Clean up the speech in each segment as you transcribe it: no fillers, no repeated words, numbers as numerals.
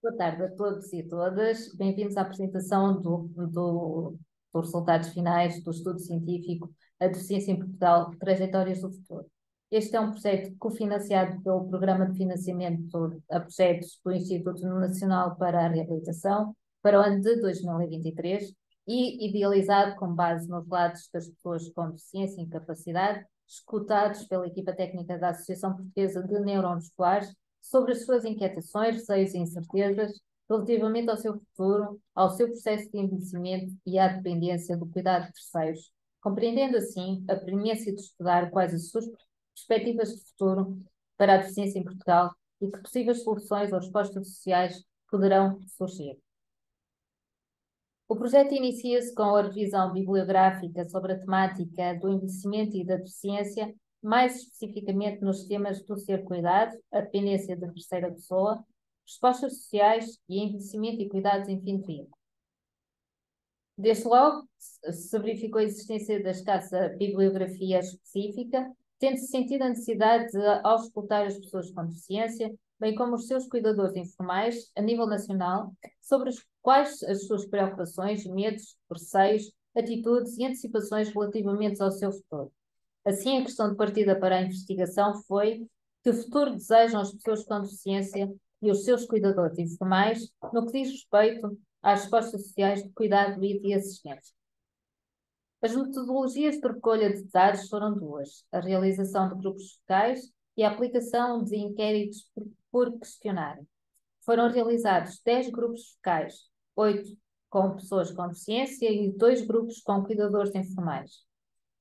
Boa tarde a todos e todas. Bem-vindos à apresentação dos resultados finais do estudo científico A Deficiência em Portugal, Trajetórias do Futuro. Este é um projeto cofinanciado pelo Programa de Financiamento a Projetos do Instituto Nacional para a Reabilitação para o ano de 2023 e idealizado com base nos relatos das pessoas com deficiência e incapacidade, escutados pela equipa técnica da Associação Portuguesa de Neuromusculares sobre as suas inquietações, receios e incertezas relativamente ao seu futuro, ao seu processo de envelhecimento e à dependência do cuidado de terceiros, compreendendo assim a premissa de estudar quais as suas perspectivas de futuro para a deficiência em Portugal e que possíveis soluções ou respostas sociais poderão surgir. O projeto inicia-se com a revisão bibliográfica sobre a temática do envelhecimento e da deficiência, mais especificamente nos temas do ser cuidado, a dependência da terceira pessoa, respostas sociais e envelhecimento e cuidados em fim de vida. Desde logo, se verificou a existência da escassa bibliografia específica, tendo-se sentido a necessidade de auscultar as pessoas com deficiência, bem como os seus cuidadores informais, a nível nacional, sobre quais as suas preocupações, medos, receios, atitudes e antecipações relativamente ao seu futuro. Assim, a questão de partida para a investigação foi que futuro desejam as pessoas com deficiência e os seus cuidadores informais no que diz respeito às respostas sociais de cuidado e de assistência. As metodologias de recolha de dados foram duas: a realização de grupos focais e a aplicação de inquéritos por questionário. Foram realizados 10 grupos focais, 8 com pessoas com deficiência e 2 grupos com cuidadores informais.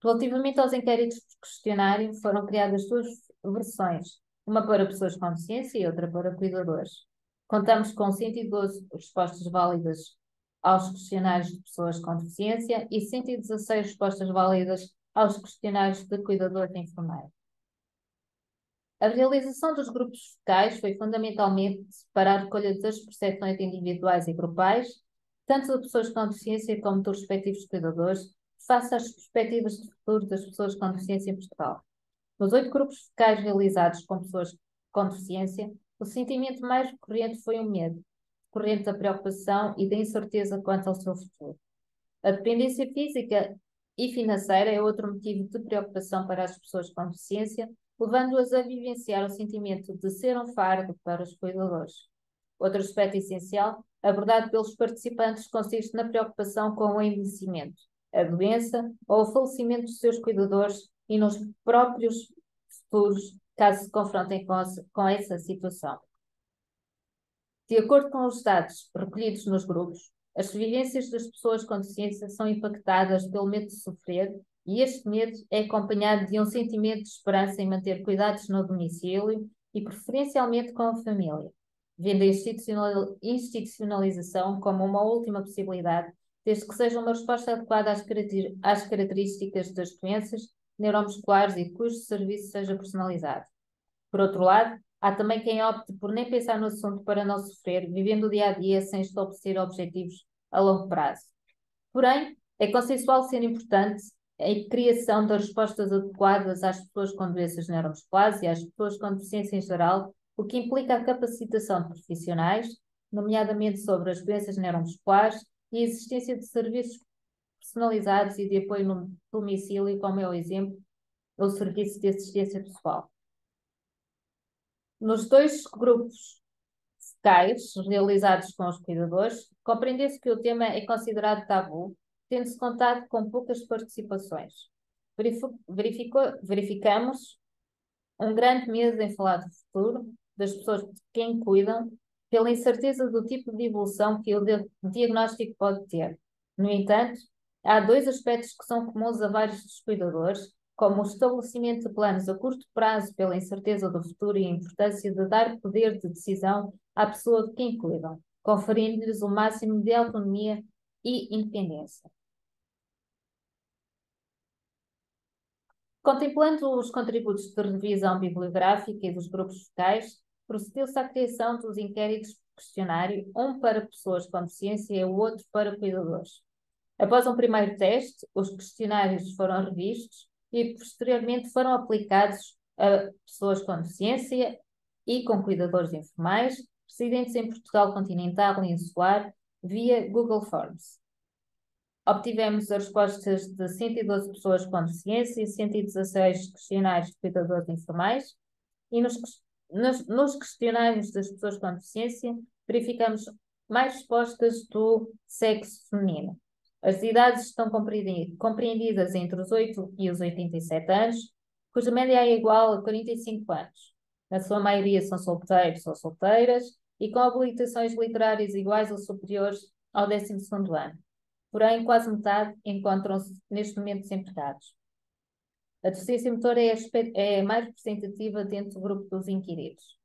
Relativamente aos inquéritos por questionário, foram criadas duas versões, uma para pessoas com deficiência e outra para cuidadores. Contamos com 112 respostas válidas aos questionários de pessoas com deficiência e 116 respostas válidas aos questionários de cuidadores informais. A realização dos grupos focais foi fundamentalmente para a recolha das percepções individuais e grupais, tanto de pessoas com deficiência como dos respectivos cuidadores, face às perspectivas de futuro das pessoas com deficiência em Portugal. Nos 8 grupos focais realizados com pessoas com deficiência, o sentimento mais recorrente foi o medo, decorrente da preocupação e da incerteza quanto ao seu futuro. A dependência física e financeira é outro motivo de preocupação para as pessoas com deficiência, levando-as a vivenciar o sentimento de ser um fardo para os cuidadores. Outro aspecto essencial, abordado pelos participantes, consiste na preocupação com o envelhecimento, a doença ou o falecimento dos seus cuidadores e nos próprios futuros, caso se confrontem com essa situação. De acordo com os dados recolhidos nos grupos, as vivências das pessoas com deficiência são impactadas pelo medo de sofrer e este medo é acompanhado de um sentimento de esperança em manter cuidados no domicílio e preferencialmente com a família, vendo a institucionalização como uma última possibilidade, desde que seja uma resposta adequada às características das doenças neuromusculares e cujo serviço seja personalizado. Por outro lado, há também quem opte por nem pensar no assunto para não sofrer, vivendo o dia a dia sem estabelecer objetivos a longo prazo. Porém, é consensual ser importante a criação das respostas adequadas às pessoas com doenças neuromusculares e às pessoas com deficiência em geral, o que implica a capacitação de profissionais, nomeadamente sobre as doenças neuromusculares e a existência de serviços personalizados e de apoio no domicílio, como é o exemplo, o serviço de assistência pessoal. Nos 2 grupos focais realizados com os cuidadores, compreendeu-se que o tema é considerado tabu, tendo-se contado com poucas participações. Verificamos um grande medo em falar do futuro, das pessoas de quem cuidam, pela incerteza do tipo de evolução que o diagnóstico pode ter. No entanto, há 2 aspectos que são comuns a vários dos cuidadores, como o estabelecimento de planos a curto prazo pela incerteza do futuro e a importância de dar poder de decisão à pessoa de quem cuidam, conferindo-lhes o máximo de autonomia e independência. Contemplando os contributos de revisão bibliográfica e dos grupos focais, procedeu-se à criação dos inquéritos por questionário, um para pessoas com deficiência e o outro para cuidadores. Após um primeiro teste, os questionários foram revistos e posteriormente foram aplicados a pessoas com deficiência e com cuidadores informais, residentes em Portugal continental e insular via Google Forms. Obtivemos as respostas de 112 pessoas com deficiência e 116 questionários de cuidadores informais e nos questionários das pessoas com deficiência verificamos mais respostas do sexo feminino. As idades estão compreendidas entre os 8 e os 87 anos, cuja média é igual a 45 anos. Na sua maioria são solteiros ou solteiras e com habilitações literárias iguais ou superiores ao 12º ano. Porém, quase metade encontram-se neste momento desempregados. A deficiência motora é a mais representativa dentro do grupo dos inquiridos.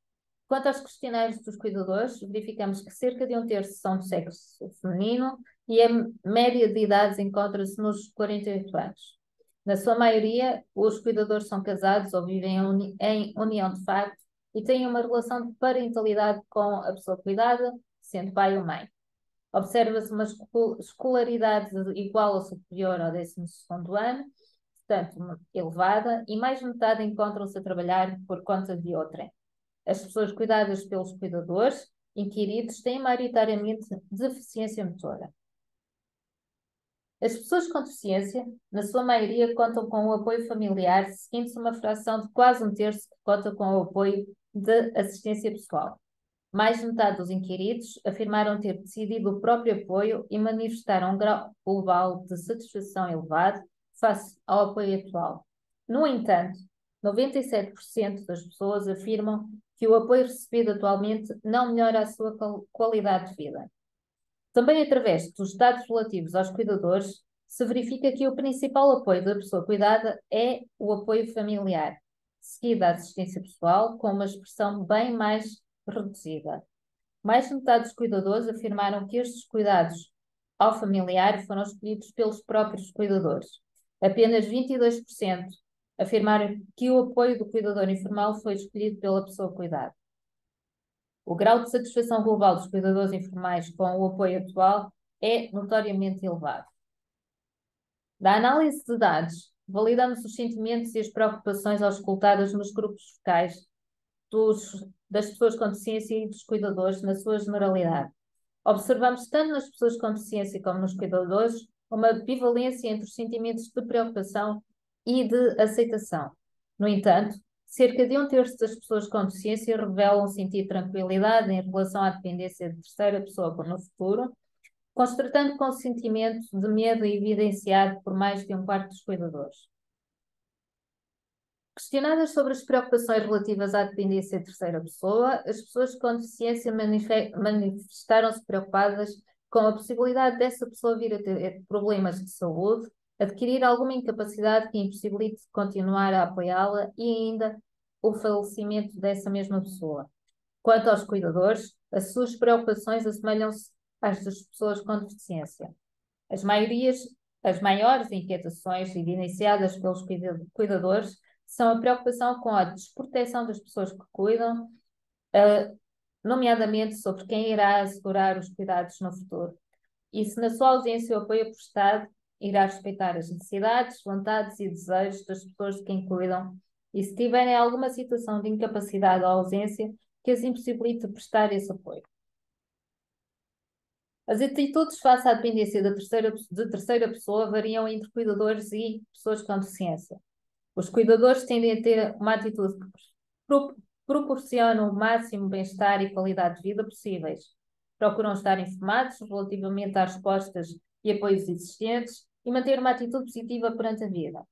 Quanto aos questionários dos cuidadores, verificamos que cerca de 1/3 são de sexo feminino e a média de idades encontra-se nos 48 anos. Na sua maioria, os cuidadores são casados ou vivem em união de facto e têm uma relação de parentalidade com a pessoa cuidada, sendo pai ou mãe. Observa-se uma escolaridade igual ou superior ao 12º ano, portanto, elevada, e mais de metade encontram-se a trabalhar por conta de outrem. As pessoas cuidadas pelos cuidadores inquiridos têm maioritariamente deficiência motora. As pessoas com deficiência, na sua maioria, contam com o apoio familiar, seguindo-se uma fração de quase 1/3 que conta com o apoio de assistência pessoal. Mais de metade dos inquiridos afirmaram ter decidido o próprio apoio e manifestaram um grau global de satisfação elevado face ao apoio atual. No entanto, 97% das pessoas afirmam que o apoio recebido atualmente não melhora a sua qualidade de vida. Também através dos dados relativos aos cuidadores, se verifica que o principal apoio da pessoa cuidada é o apoio familiar, seguido da assistência pessoal, com uma expressão bem mais reduzida. Mais de metade dos cuidadores afirmaram que estes cuidados ao familiar foram escolhidos pelos próprios cuidadores. Apenas 22% afirmaram que o apoio do cuidador informal foi escolhido pela pessoa cuidada. O grau de satisfação global dos cuidadores informais com o apoio atual é notoriamente elevado. Da análise de dados, validamos os sentimentos e as preocupações auscultadas nos grupos focais das pessoas com deficiência e dos cuidadores na sua generalidade. Observamos tanto nas pessoas com deficiência como nos cuidadores uma bivalência entre os sentimentos de preocupação e de aceitação. No entanto, cerca de 1/3 das pessoas com deficiência revelam sentir tranquilidade em relação à dependência de terceira pessoa no futuro, constatando com o sentimento de medo evidenciado por mais de 1/4 dos cuidadores. Questionadas sobre as preocupações relativas à dependência de terceira pessoa, as pessoas com deficiência manifestaram-se preocupadas com a possibilidade dessa pessoa vir a ter problemas de saúde, adquirir alguma incapacidade que impossibilite continuar a apoiá-la e ainda o falecimento dessa mesma pessoa. Quanto aos cuidadores, as suas preocupações assemelham-se às das pessoas com deficiência. As maiores inquietações evidenciadas pelos cuidadores são a preocupação com a desproteção das pessoas que cuidam, nomeadamente sobre quem irá assegurar os cuidados no futuro. E se na sua ausência o apoio prestado irá respeitar as necessidades, vontades e desejos das pessoas de quem cuidam, e se tiverem alguma situação de incapacidade ou ausência que as impossibilite prestar esse apoio. As atitudes face à dependência de terceira pessoa variam entre cuidadores e pessoas com deficiência. Os cuidadores tendem a ter uma atitude que proporciona o máximo bem-estar e qualidade de vida possíveis. Procuram estar informados relativamente às respostas e apoios existentes e manter uma atitude positiva perante a vida.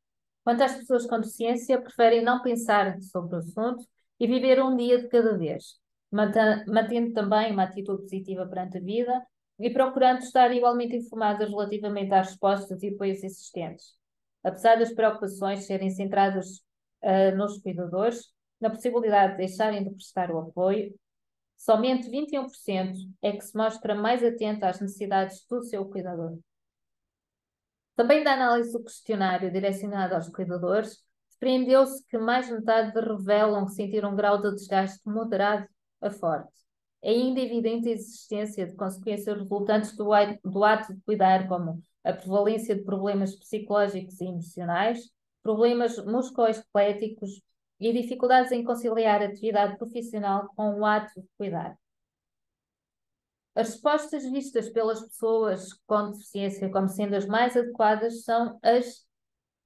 Quanto às pessoas com deficiência, preferem não pensar sobre o assunto e viver um dia de cada vez, mantendo também uma atitude positiva perante a vida e procurando estar igualmente informadas relativamente às respostas e apoios existentes. Apesar das preocupações serem centradas nos cuidadores, na possibilidade de deixarem de prestar o apoio, somente 21% é que se mostra mais atento às necessidades do seu cuidador. Também da análise do questionário direcionado aos cuidadores, depreendeu-se que mais de metade revelam sentir um grau de desgaste moderado a forte. É ainda evidente a existência de consequências resultantes do ato de cuidar, como a prevalência de problemas psicológicos e emocionais, problemas musculoesqueléticos e dificuldades em conciliar a atividade profissional com o ato de cuidar. As respostas vistas pelas pessoas com deficiência como sendo as mais adequadas são as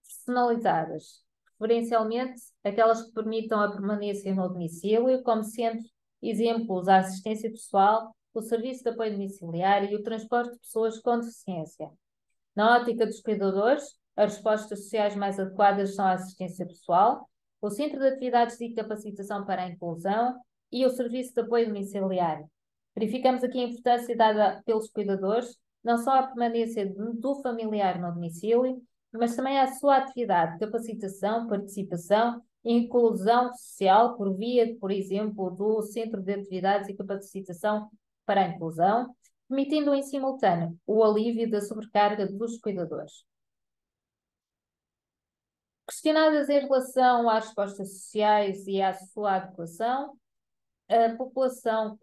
personalizadas, preferencialmente aquelas que permitam a permanência no domicílio, como sendo exemplos a assistência pessoal, o serviço de apoio domiciliário e o transporte de pessoas com deficiência. Na ótica dos cuidadores, as respostas sociais mais adequadas são a assistência pessoal, o Centro de Atividades de Capacitação para a Inclusão e o Serviço de Apoio Domiciliário. Verificamos aqui a importância dada pelos cuidadores, não só à permanência do familiar no domicílio, mas também à sua atividade de capacitação, participação e inclusão social por via, por exemplo, do Centro de Atividades e Capacitação para a Inclusão, permitindo em simultâneo o alívio da sobrecarga dos cuidadores. Questionadas em relação às respostas sociais e à sua adequação, a população,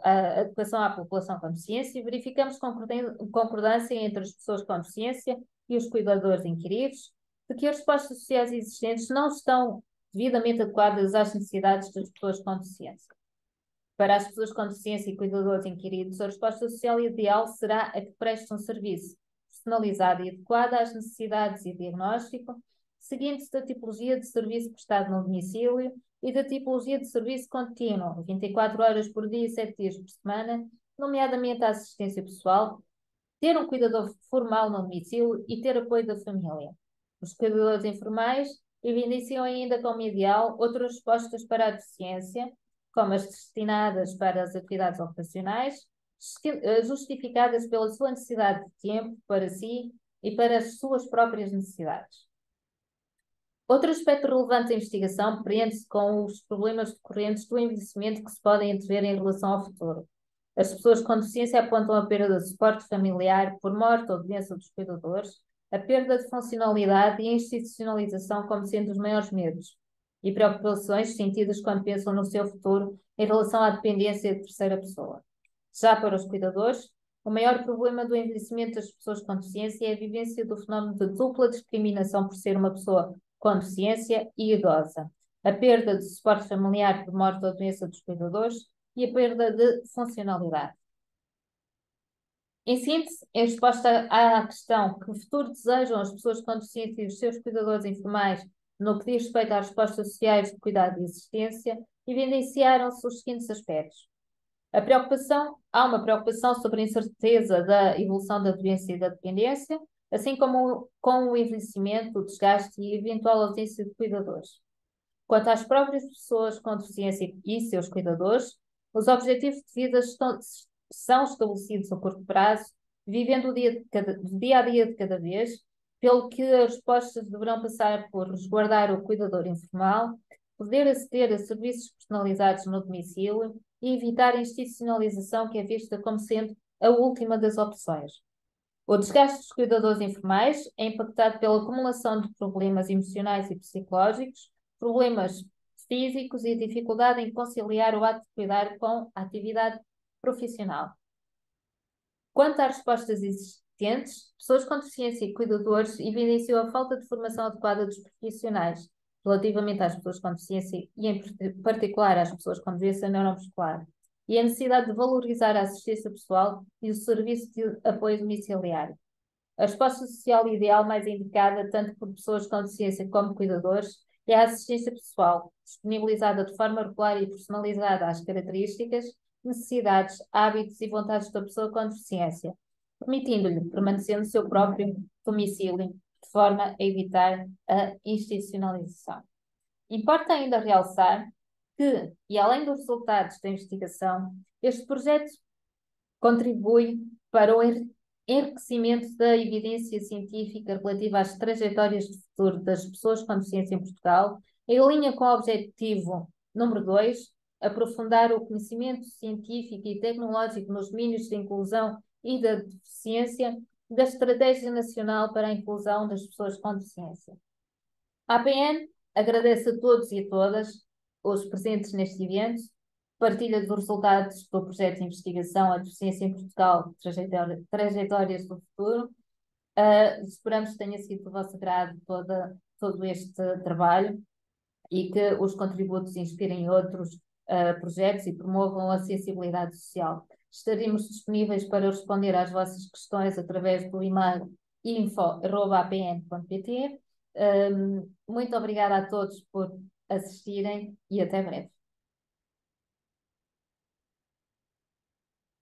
a adequação à população com deficiência, verificamos concordância entre as pessoas com deficiência e os cuidadores inquiridos, de que as respostas sociais existentes não estão devidamente adequadas às necessidades das pessoas com deficiência. Para as pessoas com deficiência e cuidadores inquiridos, a resposta social ideal será a que preste um serviço personalizado e adequado às necessidades e diagnóstico, seguindo-se da tipologia de serviço prestado no domicílio e da tipologia de serviço contínuo, 24 horas por dia, 7 dias por semana, nomeadamente a assistência pessoal, ter um cuidador formal no domicílio e ter apoio da família. Os cuidadores informais evidenciam ainda como ideal outras respostas para a deficiência, como as destinadas para as atividades operacionais, justificadas pela sua necessidade de tempo para si e para as suas próprias necessidades. Outro aspecto relevante da investigação prende-se com os problemas decorrentes do envelhecimento que se podem antever em relação ao futuro. As pessoas com deficiência apontam a perda de suporte familiar por morte ou doença dos cuidadores, a perda de funcionalidade e a institucionalização como sendo os maiores medos e preocupações sentidas quando pensam no seu futuro em relação à dependência de terceira pessoa. Já para os cuidadores, o maior problema do envelhecimento das pessoas com deficiência é a vivência do fenómeno de dupla discriminação por ser uma pessoa com deficiência e idosa, a perda de suporte familiar por morte ou doença dos cuidadores e a perda de funcionalidade. Em síntese, em resposta à questão que futuro desejam as pessoas com deficiência e os seus cuidadores informais no que diz respeito às respostas sociais de cuidado e assistência, evidenciaram-se os seguintes aspectos. Há uma preocupação sobre a incerteza da evolução da doença e da dependência, assim como com o envelhecimento, o desgaste e eventual ausência de cuidadores. Quanto às próprias pessoas com deficiência e seus cuidadores, os objetivos de vida são estabelecidos a curto prazo, vivendo o dia a dia de cada vez, pelo que as respostas deverão passar por resguardar o cuidador informal, poder aceder a serviços personalizados no domicílio e evitar a institucionalização que é vista como sendo a última das opções. O desgaste dos cuidadores informais é impactado pela acumulação de problemas emocionais e psicológicos, problemas físicos e dificuldade em conciliar o ato de cuidar com a atividade profissional. Quanto às respostas existentes, pessoas com deficiência e cuidadores evidenciam a falta de formação adequada dos profissionais relativamente às pessoas com deficiência e, em particular, às pessoas com doença neuromuscular, e a necessidade de valorizar a assistência pessoal e o serviço de apoio domiciliário. A resposta social ideal mais indicada, tanto por pessoas com deficiência como cuidadores, é a assistência pessoal, disponibilizada de forma regular e personalizada às características, necessidades, hábitos e vontades da pessoa com deficiência, permitindo-lhe permanecer no seu próprio domicílio, de forma a evitar a institucionalização. Importa ainda realçar que, e além dos resultados da investigação, este projeto contribui para o enriquecimento da evidência científica relativa às trajetórias de futuro das pessoas com deficiência em Portugal, em linha com o objetivo número 2, aprofundar o conhecimento científico e tecnológico nos domínios da inclusão e da deficiência da Estratégia Nacional para a Inclusão das Pessoas com Deficiência. A APN agradece a todos e a todas os presentes neste evento, partilha dos resultados do projeto de investigação A Deficiência em Portugal, Trajetórias do Futuro. Esperamos que tenha sido do vosso agrado todo este trabalho e que os contributos inspirem outros projetos e promovam a sensibilidade social. Estaremos disponíveis para responder às vossas questões através do e-mail info@apn.pt. Muito obrigada a todos por assistirem e até breve.